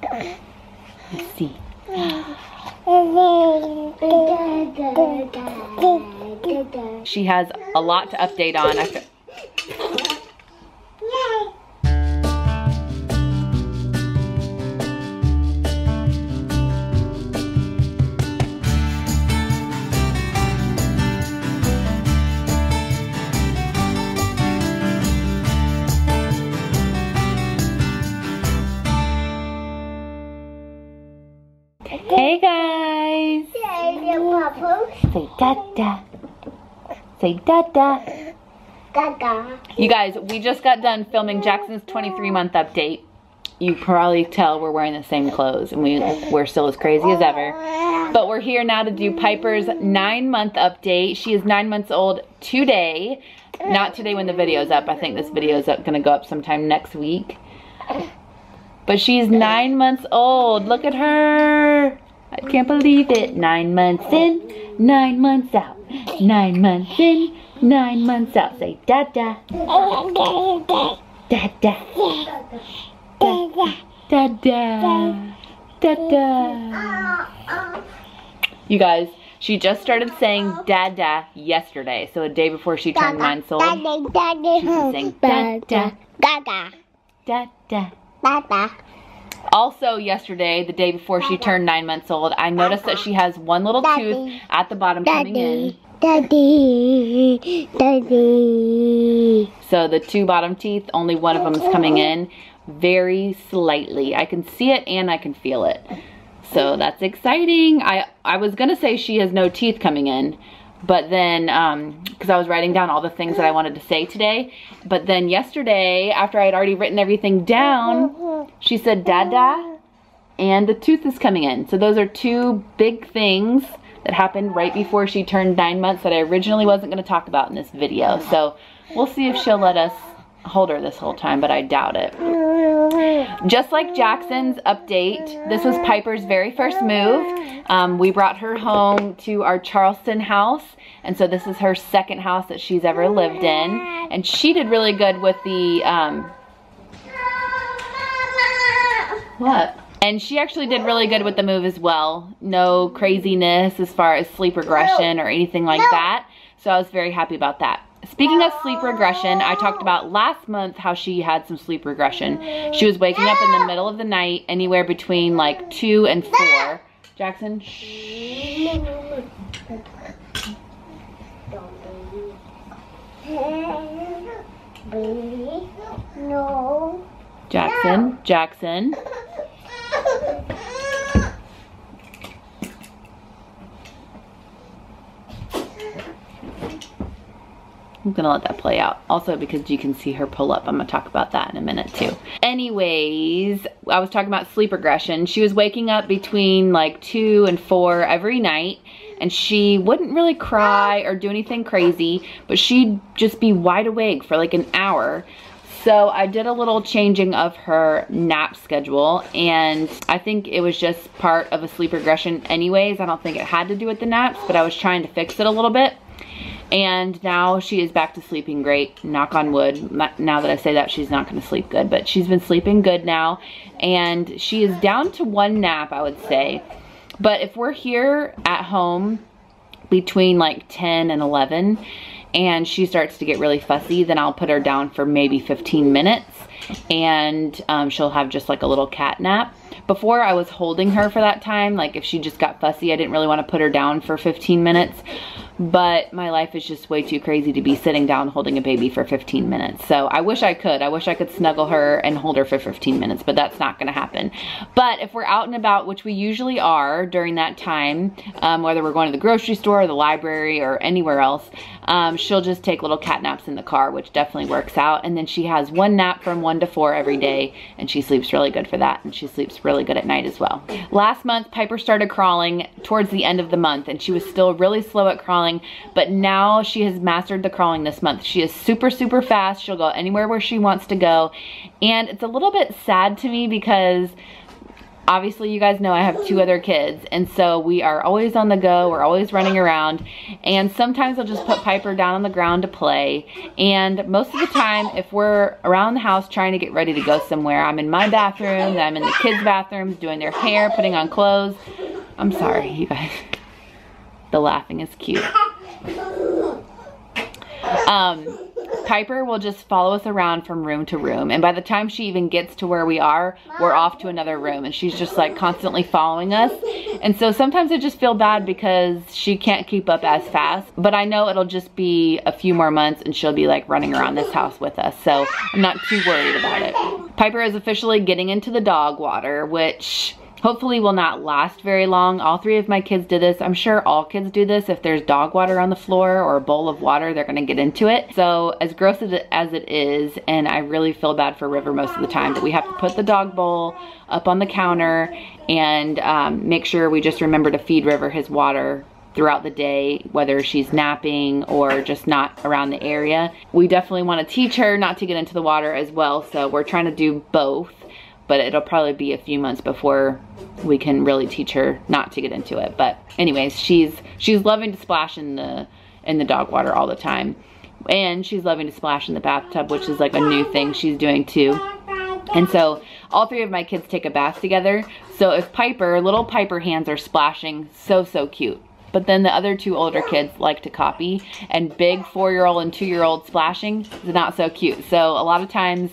Let's see. She has a lot to update on. Hey guys! Say dada. Say dada. Dada. You guys, we just got done filming Jackson's 23-month update. You probably tell we're wearing the same clothes and we're still as crazy as ever. But we're here now to do Piper's 9-month update. She is 9 months old today. Not today when the video's up. I think this video's gonna go up sometime next week. But she's 9 months old. Look at her. I can't believe it. 9 months in, 9 months out. 9 months in, 9 months out. Say dada. Dada. Dada. Dada. Dada. You guys, she just started saying dada yesterday. So a day before she turned 9 months old. She's been saying dada. Dada. Dada. Dada. Also yesterday, the day before she turned 9 months old, I noticed that she has one little tooth at the bottom coming in. Daddy. Daddy. So the 2 bottom teeth, only one of them is coming in very slightly. I can see it and I can feel it. So that's exciting. I was gonna say she has no teeth coming in, but then, because I was writing down all the things that I wanted to say today, but then yesterday, after I had already written everything down, she said dada, and the tooth is coming in. So those are 2 big things that happened right before she turned 9 months that I originally wasn't gonna talk about in this video. So we'll see if she'll let us hold her this whole time, but I doubt it. Just like Jackson's update, this was Piper's very first move. We brought her home to our Charleston house, and so this is her second house that she's ever lived in. And she did really good with the, what? And she actually did really good with the move as well. No craziness as far as sleep regression or anything like that. So I was very happy about that. Speaking of sleep regression, I talked about last month how she had some sleep regression. She was waking up in the middle of the night, anywhere between like 2 and 4. Jackson, shh. No. Jackson, Jackson. I'm gonna let that play out. Also because you can see her pull up. I'm gonna talk about that in a minute too. Anyways, I was talking about sleep regression. She was waking up between like 2 and 4 every night, and she wouldn't really cry or do anything crazy, but she'd just be wide awake for like an hour. So I did a little changing of her nap schedule, and I think it was just part of a sleep regression anyways. I don't think it had to do with the naps, but I was trying to fix it a little bit. And now she is back to sleeping great, knock on wood. Now that I say that, she's not gonna sleep good, but she's been sleeping good now. And she is down to 1 nap, I would say. But if we're here at home between like 10 and 11, and she starts to get really fussy, then I'll put her down for maybe 15 minutes. And she'll have just like a little cat nap. Before, I was holding her for that time. Like if she just got fussy, I didn't really want to put her down for 15 minutes. But my life is just way too crazy to be sitting down holding a baby for 15 minutes. So I wish I could. I wish I could snuggle her and hold her for 15 minutes, but that's not gonna happen. But if we're out and about, which we usually are during that time, whether we're going to the grocery store or the library or anywhere else, she'll just take little cat naps in the car, which definitely works out. And then she has 1 nap from 1 to 4 every day, and she sleeps really good for that. And she sleeps really good at night as well. Last month, Piper started crawling towards the end of the month, and she was still really slow at crawling, but now she has mastered the crawling this month. She is super, super fast. She'll go anywhere where she wants to go. And it's a little bit sad to me because Obviously, you guys know I have 2 other kids, and so we are always on the go. We're always running around, and sometimes I'll just put Piper down on the ground to play. And most of the time, if we're around the house trying to get ready to go somewhere, I'm in my bathroom, I'm in the kids' bathrooms doing their hair, putting on clothes. I'm sorry, you guys. The laughing is cute. Piper will just follow us around from room to room, and by the time she even gets to where we are, we're off to another room, and she's just like constantly following us. And so sometimes I just feel bad because she can't keep up as fast, but I know it'll just be a few more months and she'll be like running around this house with us, so I'm not too worried about it. Piper is officially getting into the dog water, which hopefully will not last very long. All 3 of my kids did this. I'm sure all kids do this. If there's dog water on the floor or a bowl of water, they're gonna get into it. So as gross as it is, and I really feel bad for River most of the time, but we have to put the dog bowl up on the counter and make sure we just remember to feed River his water throughout the day, whether she's napping or just not around the area. We definitely wanna teach her not to get into the water as well, so we're trying to do both. But it'll probably be a few months before we can really teach her not to get into it. But anyways, she's loving to splash in the dog water all the time. And she's loving to splash in the bathtub, which is like a new thing she's doing too. And so all 3 of my kids take a bath together. So if little Piper hands are splashing, so cute. But then the other 2 older kids like to copy, and big 4-year-old and 2-year-old splashing is not so cute. So a lot of times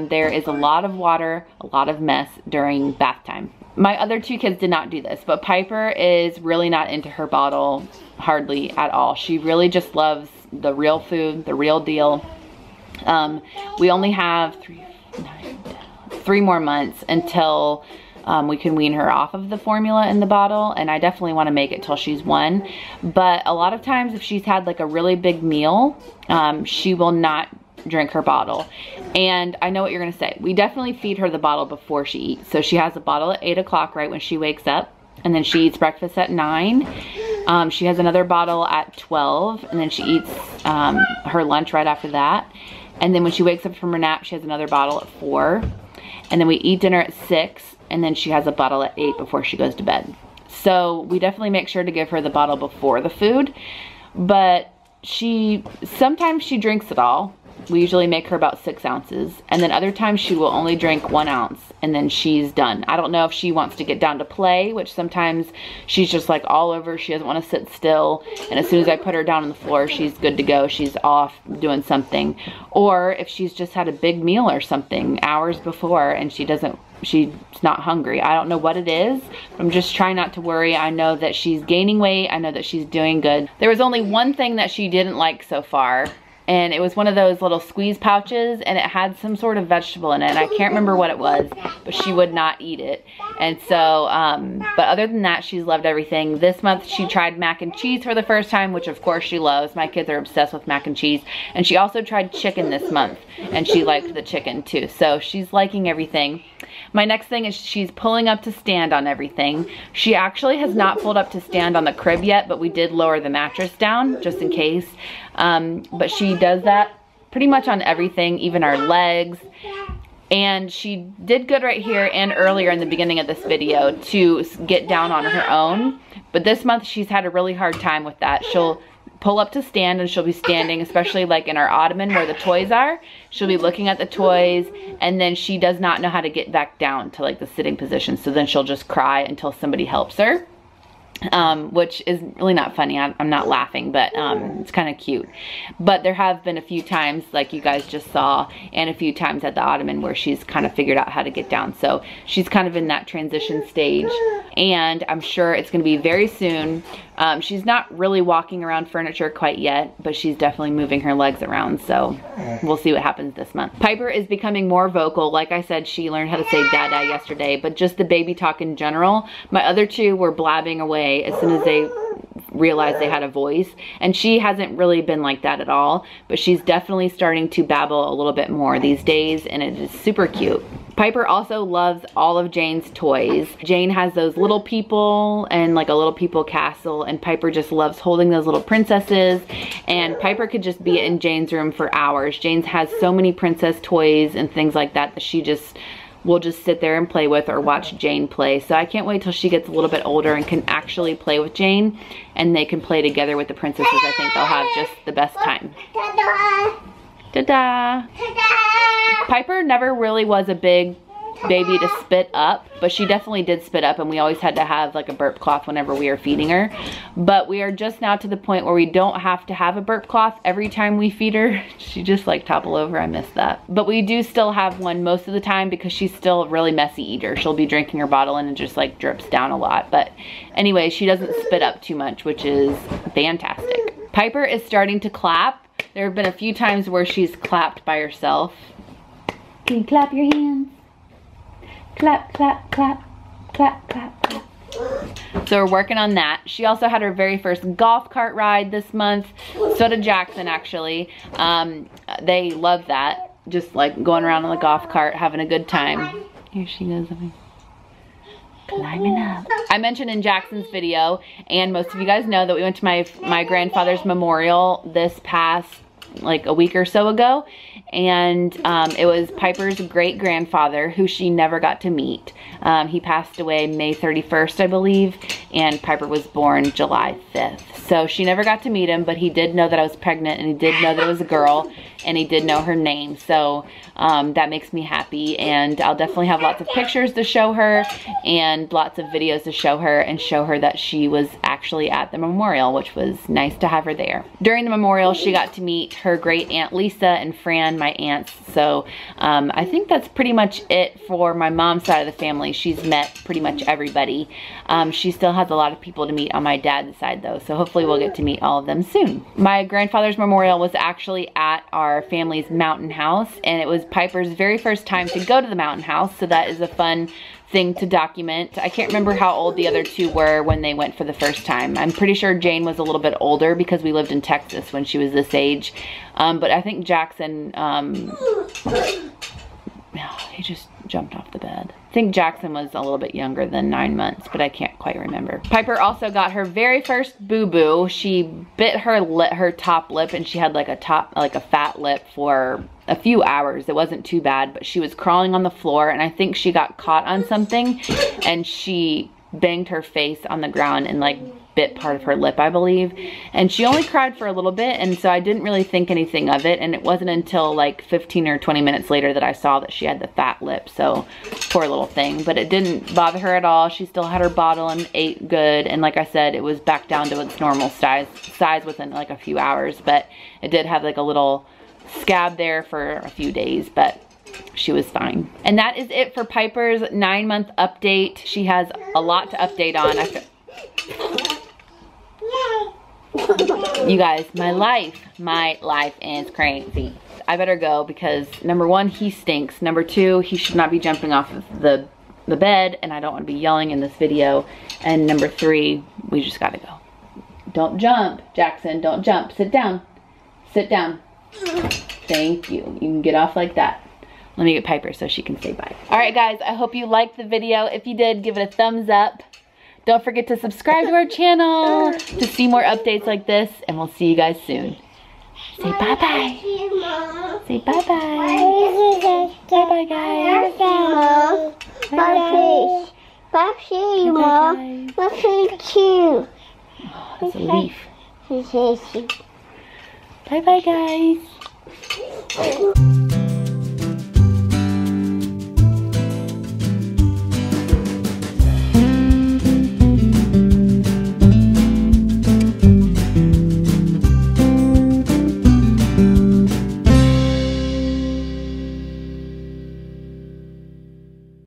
there is a lot of water, a lot of mess during bath time. My other 2 kids did not do this, but Piper is really not into her bottle hardly at all. She really just loves the real food, the real deal. We only have 3 more months until we can wean her off of the formula in the bottle, and I definitely want to make it till she's 1. But a lot of times if she's had like a really big meal, she will not drink her bottle. And I know what you're gonna say. We definitely feed her the bottle before she eats. So she has a bottle at 8 o'clock right when she wakes up, and then she eats breakfast at 9. She has another bottle at 12, and then she eats her lunch right after that. And then when she wakes up from her nap, she has another bottle at 4. And then we eat dinner at 6, and then she has a bottle at 8 before she goes to bed. So we definitely make sure to give her the bottle before the food, but sometimes she drinks it all. We usually make her about 6 ounces, and then other times she will only drink 1 ounce and then she's done. I don't know if she wants to get down to play, which sometimes she's just like all over. She doesn't want to sit still, and as soon as I put her down on the floor, she's good to go. She's off doing something. Or if she's just had a big meal or something hours before and she's not hungry. I don't know what it is. I'm just trying not to worry. I know that she's gaining weight. I know that she's doing good. There was only one thing that she didn't like so far, and it was one of those little squeeze pouches, and it had some sort of vegetable in it, and I can't remember what it was, but she would not eat it. And so, but other than that, she's loved everything. This month she tried mac and cheese for the first time, which of course she loves. My kids are obsessed with mac and cheese. And she also tried chicken this month, and she liked the chicken too. So she's liking everything. My next thing is she's pulling up to stand on everything. She actually has not pulled up to stand on the crib yet, but we did lower the mattress down just in case. But she does that pretty much on everything, even our legs. And she did good right here and earlier in the beginning of this video to get down on her own. But this month she's had a really hard time with that. She'll pull up to stand and she'll be standing, especially like in our ottoman where the toys are. She'll be looking at the toys, and then she does not know how to get back down to like the sitting position. So then she'll just cry until somebody helps her. Which is really not funny. I'm not laughing, but it's kind of cute. But there have been a few times, like you guys just saw, and a few times at the ottoman where she's kind of figured out how to get down. So she's kind of in that transition stage, and I'm sure it's going to be very soon. She's not really walking around furniture quite yet, but she's definitely moving her legs around, so we'll see what happens this month. Piper is becoming more vocal. Like I said, she learned how to say dada yesterday, but just the baby talk in general. My other 2 were blabbing away as soon as they realized they had a voice, and she hasn't really been like that at all, but she's definitely starting to babble a little bit more these days, and it is super cute. Piper also loves all of Jane's toys. Jane has those little people and like a little people castle, and Piper just loves holding those little princesses, and Piper could just be in Jane's room for hours. Jane has so many princess toys and things like that that she just we'll just sit there and play with or watch Jane play. So I can't wait till she gets a little bit older and can actually play with Jane, and they can play together with the princesses. I think they'll have just the best time. Ta-da! Piper never really was a big baby to spit up, but she definitely did spit up, and we always had to have like a burp cloth whenever we were feeding her. But we are just now to the point where we don't have to have a burp cloth every time we feed her. She just like topple over. I miss that. But we do still have one most of the time because she's still a really messy eater. She'll be drinking her bottle and it just like drips down a lot. But anyway, she doesn't spit up too much, which is fantastic. Piper is starting to clap. There have been a few times where she's clapped by herself. Can you clap your hands? Clap, clap, clap, clap, clap, clap. So we're working on that. She also had her very first golf cart ride this month. So did Jackson, actually. They love that. Just like going around on the golf cart, having a good time. Here she goes. Climbing up. I mentioned in Jackson's video, and most of you guys know, that we went to my grandfather's memorial this past like a week or so ago, and it was Piper's great grandfather, who she never got to meet. He passed away May 31st, I believe, and Piper was born July 5th. So she never got to meet him, but he did know that I was pregnant, and he did know that it was a girl, and he did know her name. So that makes me happy, and I'll definitely have lots of pictures to show her and lots of videos to show her, and show her that she was actually at the memorial, which was nice to have her there. During the memorial, she got to meet her great aunt Lisa and Fran, my aunts. So I think that's pretty much it for my mom's side of the family. She's met pretty much everybody. She still has a lot of people to meet on my dad's side though, so hopefully we'll get to meet all of them soon. My grandfather's memorial was actually at our family's mountain house, and it was Piper's very first time to go to the mountain house, so that is a fun thing to document. I can't remember how old the other two were when they went for the first time. I'm pretty sure Jane was a little bit older because we lived in Texas when she was this age. But I think Jackson, he just jumped off the bed. I think Jackson was a little bit younger than 9 months, but I can't quite remember. Piper also got her very first boo-boo. She bit her top lip, and she had like a fat lip for a few hours. It wasn't too bad, but she was crawling on the floor, and I think she got caught on something, and she banged her face on the ground and like bit part of her lip, I believe. And she only cried for a little bit, and so I didn't really think anything of it, and it wasn't until like 15 or 20 minutes later that I saw that she had the fat lip. So poor little thing, but it didn't bother her at all. She still had her bottle and ate good, and like I said, it was back down to its normal size within like a few hours. But it did have like a little scab there for a few days, but she was fine. And that is it for Piper's 9-month update. She has a lot to update on. You guys, my life is crazy. I better go because number one, he stinks. Number two, he should not be jumping off of the bed, and I don't want to be yelling in this video. And number three, we just gotta go. Don't jump, Jackson, don't jump. Sit down. Sit down. Thank you. You can get off like that. Let me get Piper so she can say bye. All right, guys, I hope you liked the video. If you did, give it a thumbs up. Don't forget to subscribe to our channel to see more updates like this, and we'll see you guys soon. Say bye-bye. Say bye-bye. Bye-bye, guys. Bye, Bye, Mom. Bye, cute. Oh, that's a leaf. Bye-bye, guys.